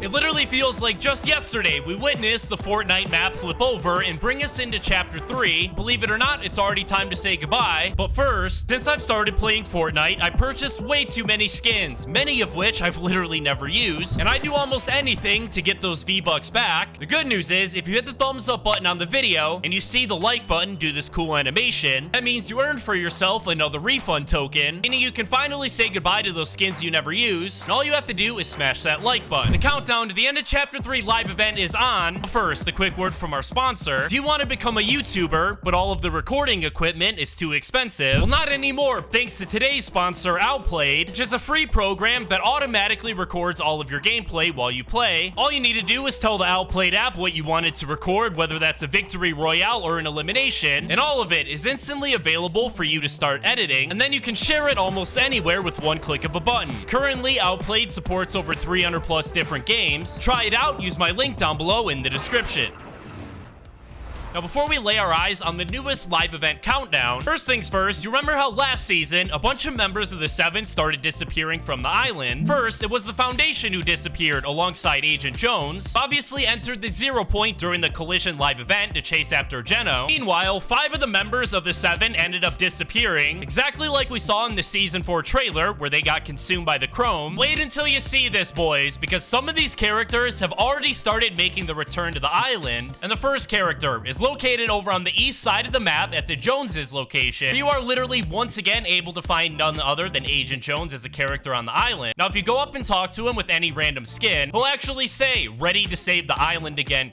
It literally feels like just yesterday we witnessed the Fortnite map flip over and bring us into chapter 3. Believe it or not, it's already time to say goodbye. But first, since I've started playing Fortnite, I purchased way too many skins, many of which I've literally never used, and I do almost anything to get those V-Bucks back. The good news is, if you hit the thumbs up button on the video and you see the like button do this cool animation, that means you earned for yourself another refund token, meaning you can finally say goodbye to those skins you never use, and all you have to do is smash that like button. The countdown to the end of chapter 3 live event is on. First, a quick word from our sponsor. If you want to become a YouTuber, but all of the recording equipment is too expensive, well, not anymore, thanks to today's sponsor, Outplayed, which is a free program that automatically records all of your gameplay while you play. All you need to do is tell the Outplayed app what you wanted to record, whether that's a victory royale or an elimination, and all of it is instantly available for you to start editing, and then you can share it almost anywhere with one click of a button. Currently, Outplayed supports over 300 plus different games. Try it out, use my link down below in the description. Now, before we lay our eyes on the newest live event countdown, first things first, you remember how last season, a bunch of members of the Seven started disappearing from the island? First, it was the Foundation who disappeared alongside Agent Jones, obviously entered the 0 point during the Collision live event to chase after Geno. Meanwhile, 5 of the members of the Seven ended up disappearing, exactly like we saw in the Season 4 trailer, where they got consumed by the Chrome. Wait until you see this, boys, because some of these characters have already started making the return to the island, and the first character is located over on the east side of the map at the Joneses location. You are literally once again able to find none other than Agent Jones as a character on the island. Now, if you go up and talk to him with any random skin, he'll actually say, "Ready to save the island again?" ?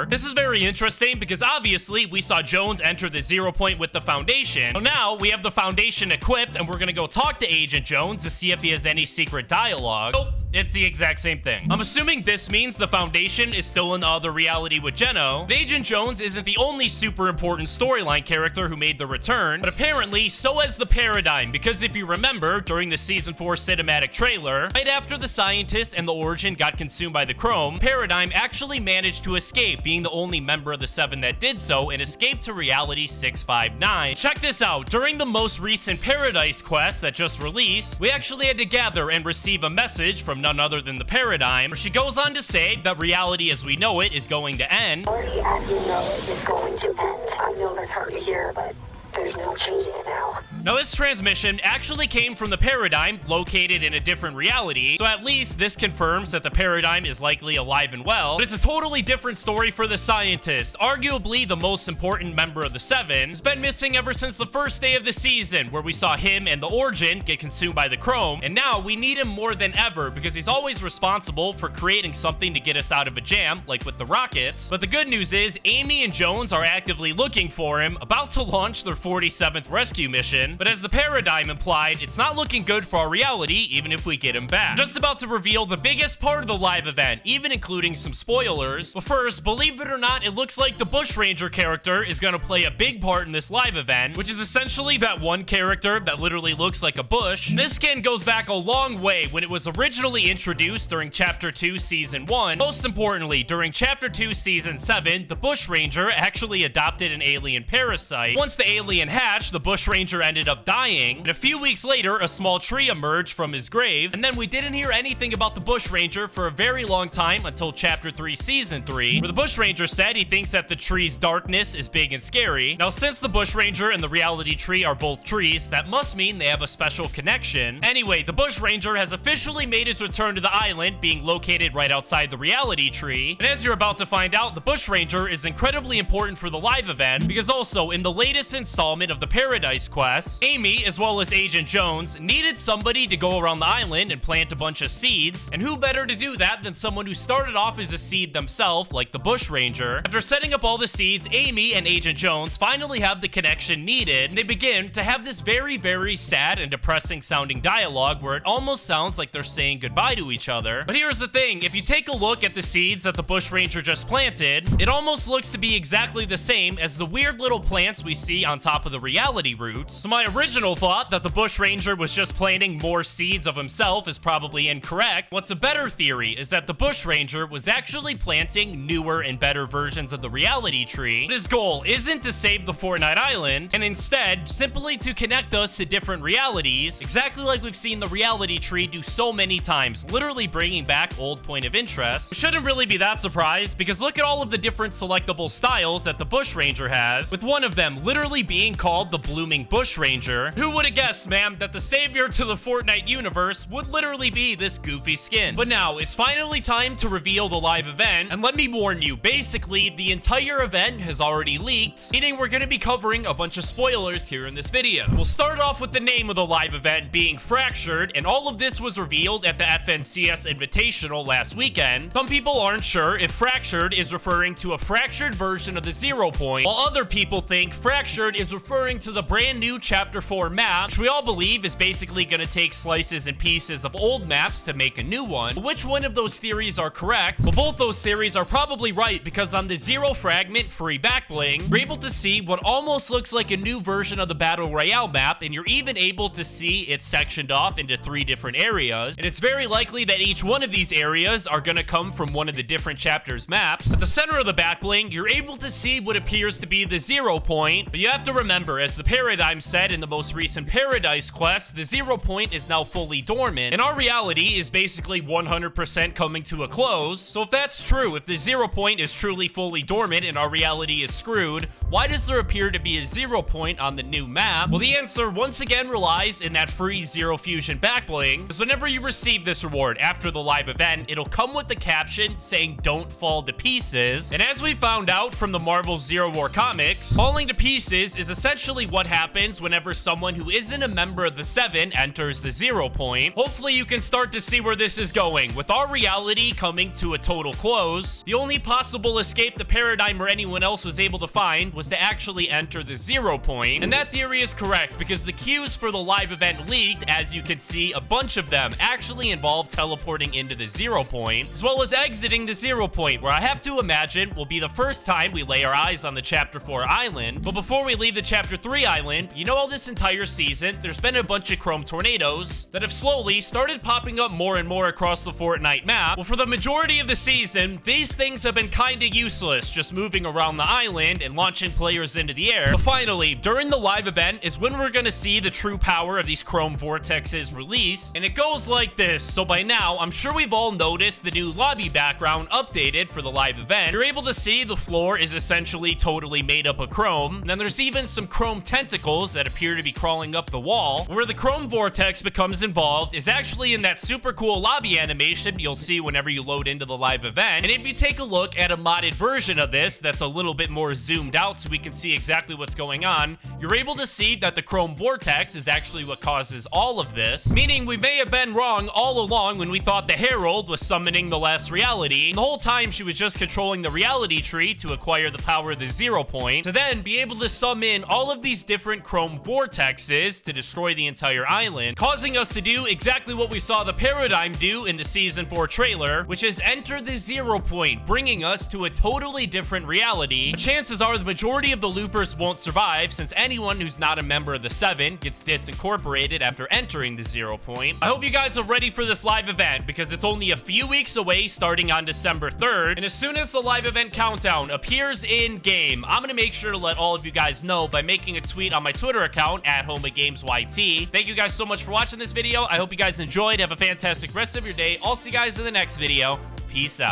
This is very interesting because obviously we saw Jones enter the 0 point with the Foundation. So now we have the Foundation equipped and we're gonna go talk to Agent Jones to see if he has any secret dialogue. Nope. It's the exact same thing. I'm assuming this means the Foundation is still in the other reality with Geno. Agent Jones isn't the only super important storyline character who made the return, but apparently so has the Paradigm, because if you remember, during the Season 4 cinematic trailer, right after the Scientist and the Origin got consumed by the Chrome, Paradigm actually managed to escape, being the only member of the Seven that did so, and escaped to Reality 659. Check this out. During the most recent Paradise quest that just released, we actually had to gather and receive a message from none other than the Paradigm, where she goes on to say that reality as we know it is going to end. Reality as you know it is going to end. I know that's hard to hear, but there's no changing it now. Now, this transmission actually came from the Paradigm, located in a different reality, so at least this confirms that the Paradigm is likely alive and well, but it's a totally different story for the Scientist, arguably the most important member of the Seven, who's been missing ever since the first day of the season, where we saw him and the Origin get consumed by the Chrome, and now we need him more than ever, because he's always responsible for creating something to get us out of a jam, like with the rockets. But the good news is, Amy and Jones are actively looking for him, about to launch their 47th rescue mission, but as the Paradigm implied, it's not looking good for our reality, even if we get him back. Just about to reveal the biggest part of the live event, even including some spoilers. But first, believe it or not, it looks like the Bushranger character is gonna play a big part in this live event, which is essentially that one character that literally looks like a bush. This skin goes back a long way when it was originally introduced during Chapter 2, Season 1. Most importantly, during Chapter 2, Season 7, the Bushranger actually adopted an alien parasite. Once the alien hatched, the Bushranger ended up dying, and a few weeks later, a small tree emerged from his grave, and then we didn't hear anything about the Bushranger for a very long time until Chapter 3, Season 3, where the Bushranger said he thinks that the tree's darkness is big and scary. Now, since the Bushranger and the reality tree are both trees, that must mean they have a special connection. Anyway, the Bushranger has officially made his return to the island, being located right outside the reality tree, and as you're about to find out, the Bushranger is incredibly important for the live event, because also, in the latest installment of the Paradise quest, Amy, as well as Agent Jones, needed somebody to go around the island and plant a bunch of seeds, and who better to do that than someone who started off as a seed themselves, like the Bushranger. After setting up all the seeds, Amy and Agent Jones finally have the connection needed, and they begin to have this very, very sad and depressing sounding dialogue where it almost sounds like they're saying goodbye to each other. But here's the thing, if you take a look at the seeds that the Bushranger just planted, it almost looks to be exactly the same as the weird little plants we see on top of the reality roots. So my original thought that the Bushranger was just planting more seeds of himself is probably incorrect, what's a better theory is that the Bushranger was actually planting newer and better versions of the reality tree. But his goal isn't to save the Fortnite island, and instead simply to connect us to different realities, exactly like we've seen the reality tree do so many times, literally bringing back old point of interest. We shouldn't really be that surprised, because look at all of the different selectable styles that the Bushranger has, with one of them literally being called the Blooming Bushranger. Who would have guessed, ma'am, that the savior to the Fortnite universe would literally be this goofy skin? But now, it's finally time to reveal the live event, and let me warn you, basically, the entire event has already leaked, meaning we're going to be covering a bunch of spoilers here in this video. We'll start off with the name of the live event being Fractured, and all of this was revealed at the FNCS Invitational last weekend. Some people aren't sure if Fractured is referring to a fractured version of the 0 point, while other people think Fractured is referring to the brand new Chapter 4 map, which we all believe is basically going to take slices and pieces of old maps to make a new one. But which one of those theories are correct? Well, both those theories are probably right, because on the 0 fragment free backbling, you're able to see what almost looks like a new version of the Battle Royale map, and you're even able to see it sectioned off into 3 different areas, and it's very likely that each one of these areas are going to come from one of the different chapters maps. At the center of the backbling, you're able to see what appears to be the 0 point, but you have to remember, as the Paradigm said in the most recent Paradise quest, the 0 point is now fully dormant, and our reality is basically 100% coming to a close. So if that's true, if the 0 point is truly fully dormant and our reality is screwed, why does there appear to be a 0 point on the new map? Well, the answer once again relies in that free Zero Fusion backbling, because whenever you receive this reward after the live event, it'll come with the caption saying "Don't fall to pieces." And as we found out from the Marvel Zero War comics, falling to pieces is essentially what happens whenever someone who isn't a member of the 7 enters the 0 point. Hopefully you can start to see where this is going. With our reality coming to a total close, the only possible escape the Paradigm or anyone else was able to find was to actually enter the 0 point. And that theory is correct, because the cues for the live event leaked, as you can see, a bunch of them actually involve teleporting into the 0 point, as well as exiting the 0 point, where I have to imagine will be the first time we lay our eyes on the Chapter 4 island. But before we leave the Chapter 3 island, you know, all this entire season, there's been a bunch of chrome tornadoes that have slowly started popping up more and more across the Fortnite map. Well, for the majority of the season, these things have been kinda useless, just moving around the island and launching players into the air. But finally, during the live event is when we're gonna see the true power of these chrome vortexes release, and it goes like this. So by now, I'm sure we've all noticed the new lobby background updated for the live event. You're able to see the floor is essentially totally made up of chrome, and then there's even some chrome tentacles that appear to be crawling up the wall. Where the chrome vortex becomes involved is actually in that super cool lobby animation you'll see whenever you load into the live event. And if you take a look at a modded version of this that's a little bit more zoomed out so we can see exactly what's going on, you're able to see that the chrome vortex is actually what causes all of this, meaning we may have been wrong all along when we thought the Herald was summoning the last reality. The whole time she was just controlling the reality tree to acquire the power of the 0 point, to then be able to summon all of these different chrome vortexes to destroy the entire island, causing us to do exactly what we saw the Paradigm do in the Season 4 trailer, which is enter the 0 point, bringing us to a totally different reality. But chances are the majority of the loopers won't survive, since anyone who's not a member of the 7 gets disincorporated after entering the 0 point. I hope you guys are ready for this live event, because it's only a few weeks away, starting on December 3rd, and as soon as the live event countdown appears in game, I'm gonna make sure to let all of you guys know by making a tweet on my Twitter account at HomeOfGamesYT. Thank you guys so much for watching this video. I hope you guys enjoyed. Have a fantastic rest of your day. I'll see you guys in the next video. Peace out.